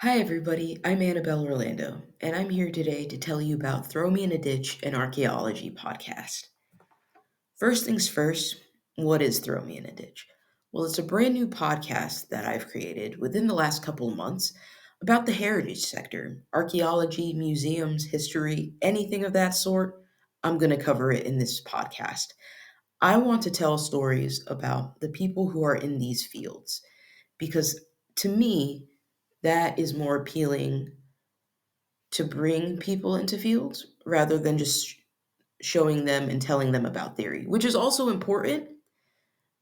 Hi, everybody. I'm Annabelle Orlando, and I'm here today to tell you about Throw Me in a Ditch, an Archaeology podcast. First things first, what is Throw Me in a Ditch? Well, it's a brand new podcast that I've created within the last couple of months about the heritage sector, archaeology, museums, history, anything of that sort. I'm going to cover it in this podcast. I want to tell stories about the people who are in these fields because to me, that is more appealing to bring people into fields rather than just showing them and telling them about theory, which is also important,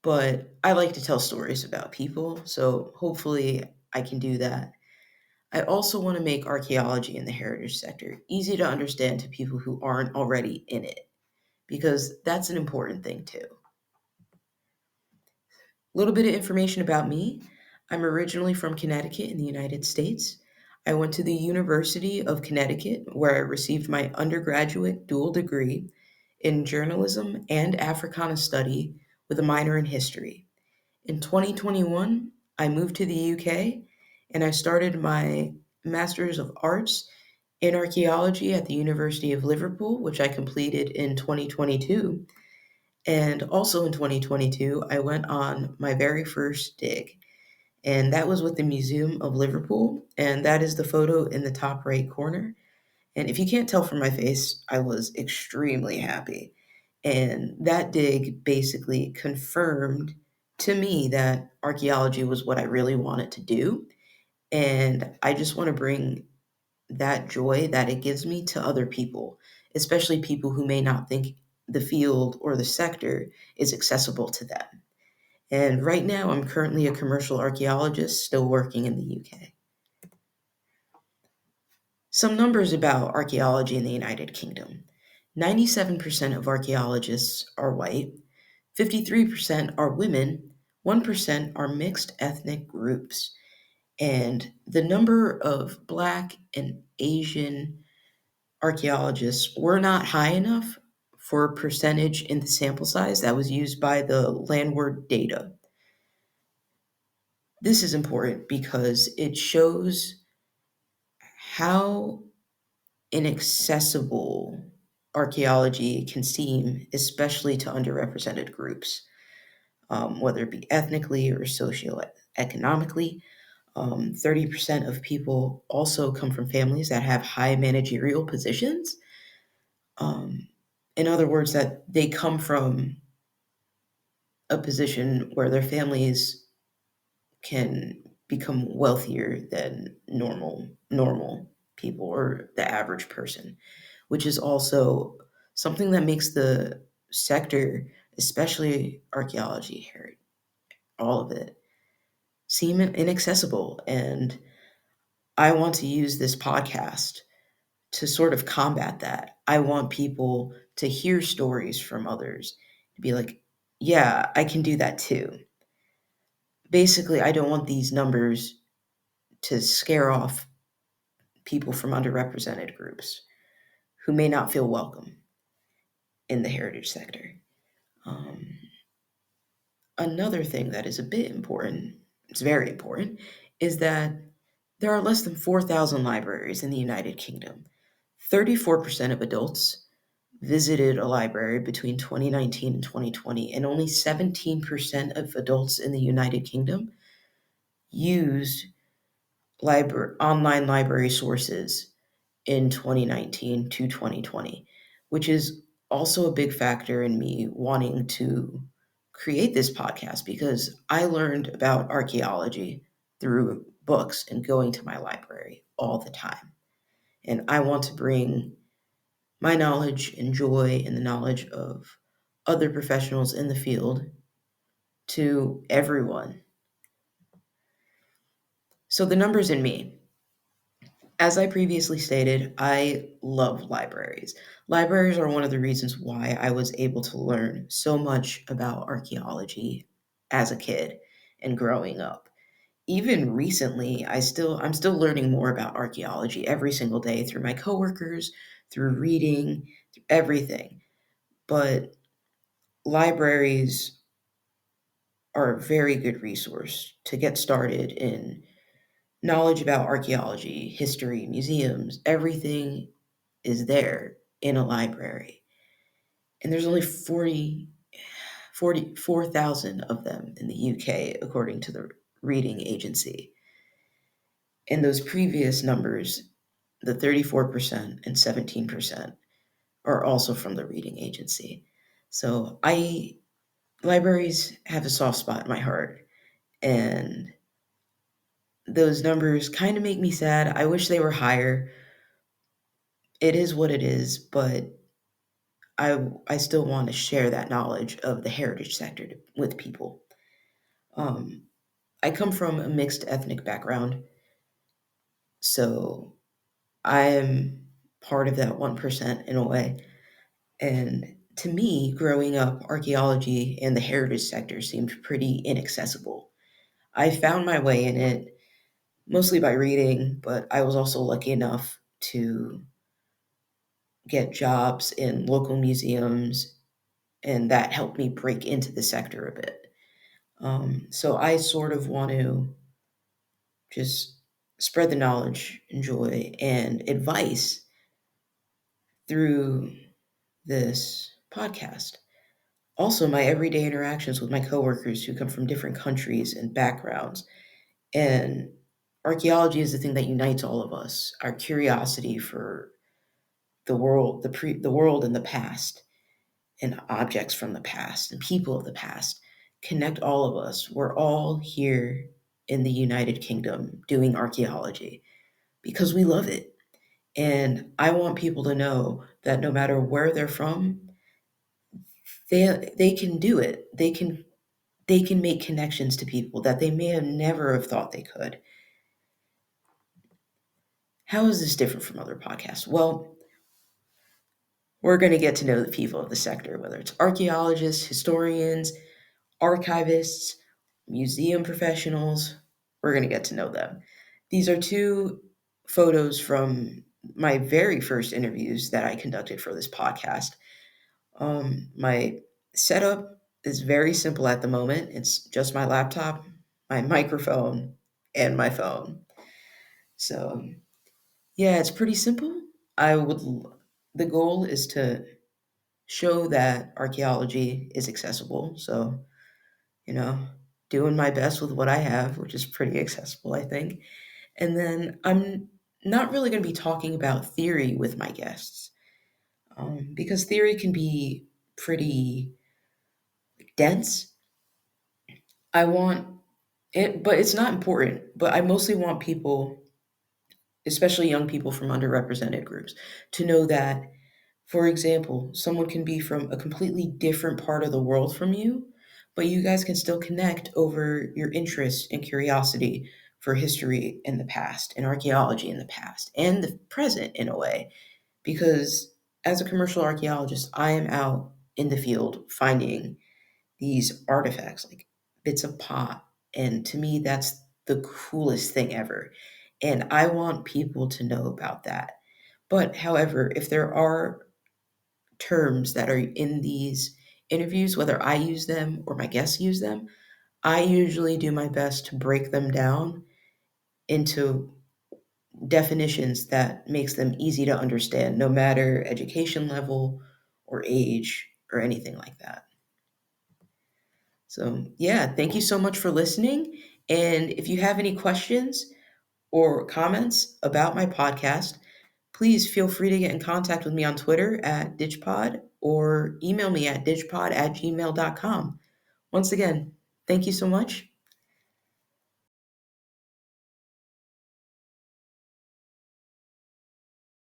but I like to tell stories about people, so hopefully I can do that. I also want to make archaeology in the heritage sector easy to understand to people who aren't already in it, because that's an important thing too. A little bit of information about me. I'm originally from Connecticut in the United States. I went to the University of Connecticut where I received my undergraduate dual degree in journalism and Africana study with a minor in history. In 2021, I moved to the UK and I started my Master's of Arts in Archaeology at the University of Liverpool, which I completed in 2022. And also in 2022, I went on my very first dig, and that was with the Museum of Liverpool. And that is the photo in the top right corner. And if you can't tell from my face, I was extremely happy. And that dig basically confirmed to me that archaeology was what I really wanted to do. And I just want to bring that joy that it gives me to other people, especially people who may not think the field or the sector is accessible to them. And right now, I'm currently a commercial archaeologist still working in the UK. Some numbers about archaeology in the United Kingdom: 97% of archaeologists are white, 53% are women, 1% are mixed ethnic groups, and the number of Black and Asian archaeologists were not high enough for a percentage in the sample size that was used by the Landward data. This is important because it shows how inaccessible archaeology can seem, especially to underrepresented groups, whether it be ethnically or socioeconomically. 30% of people also come from families that have high managerial positions. Um, in other words, that they come from a position where their families can become wealthier than normal people or the average person, which is also something that makes the sector, especially archaeology here, all of it, seem inaccessible. And I want to use this podcast to sort of combat that. I want people to hear stories from others, to be like, yeah, I can do that too. Basically, I don't want these numbers to scare off people from underrepresented groups who may not feel welcome in the heritage sector. Um, Another thing that is a bit important, it's very important, is that there are less than 4,000 libraries in the United Kingdom. 34% of adults visited a library between 2019 and 2020, and only 17% of adults in the United Kingdom used online library sources in 2019 to 2020, which is also a big factor in me wanting to create this podcast because I learned about archaeology through books and going to my library all the time. And I want to bring my knowledge and joy and the knowledge of other professionals in the field to everyone. So, the numbers in me. As I previously stated, I love libraries. Libraries are one of the reasons why I was able to learn so much about archaeology as a kid and growing up. Even recently, I'm still learning more about archaeology every single day through my coworkers, through reading, through everything. But libraries are a very good resource to get started in knowledge about archaeology, history, museums, everything is there in a library. And there's only 44,000 of them in the UK, according to the reading agency. And those previous numbers, the 34% and 17%, are also from the reading agency. So libraries have a soft spot in my heart, and those numbers kind of make me sad. I wish they were higher. It is what it is, but I still want to share that knowledge of the heritage sector with people. Um, I come from a mixed ethnic background, so I am part of that 1% in a way. And to me, growing up, archaeology and the heritage sector seemed pretty inaccessible. I found my way in it mostly by reading, but I was also lucky enough to get jobs in local museums, and that helped me break into the sector a bit. So I sort of want to just spread the knowledge and joy and advice through this podcast. Also, my everyday interactions with my coworkers who come from different countries and backgrounds. And archaeology is the thing that unites all of us. Our curiosity for the world, the world in the past, and objects from the past, and people of the past connect all of us. We're all here in the United Kingdom doing archaeology because we love it. And I want people to know that no matter where they're from, they can do it. They can make connections to people that they may have never have thought they could. How is this different from other podcasts? Well, we're going to get to know the people of the sector, whether it's archaeologists, historians, archivists, museum professionals. We're going to get to know them. These are two photos from my very first interviews that I conducted for this podcast. My setup is very simple at the moment. It's just my laptop, my microphone, and my phone. So, yeah, it's pretty simple. The goal is to show that archaeology is accessible. So, you know, doing my best with what I have, which is pretty accessible, I think. And then I'm not really going to be talking about theory with my guests, because theory can be pretty dense. I want it, but it's not important. But I mostly want people, especially young people from underrepresented groups, to know that, for example, someone can be from a completely different part of the world from you, but you guys can still connect over your interest and curiosity for history in the past and archaeology in the past and the present in a way. Because as a commercial archaeologist, I am out in the field finding these artifacts like bits of pot. And to me, that's the coolest thing ever. And I want people to know about that. But however, if there are terms that are in these interviews, whether I use them or my guests use them, I usually do my best to break them down into definitions that makes them easy to understand, no matter education level or age or anything like that. So, yeah, thank you so much for listening. And if you have any questions or comments about my podcast, please feel free to get in contact with me on Twitter at ditchpod or email me at ditchpod@gmail.com. Once again, thank you so much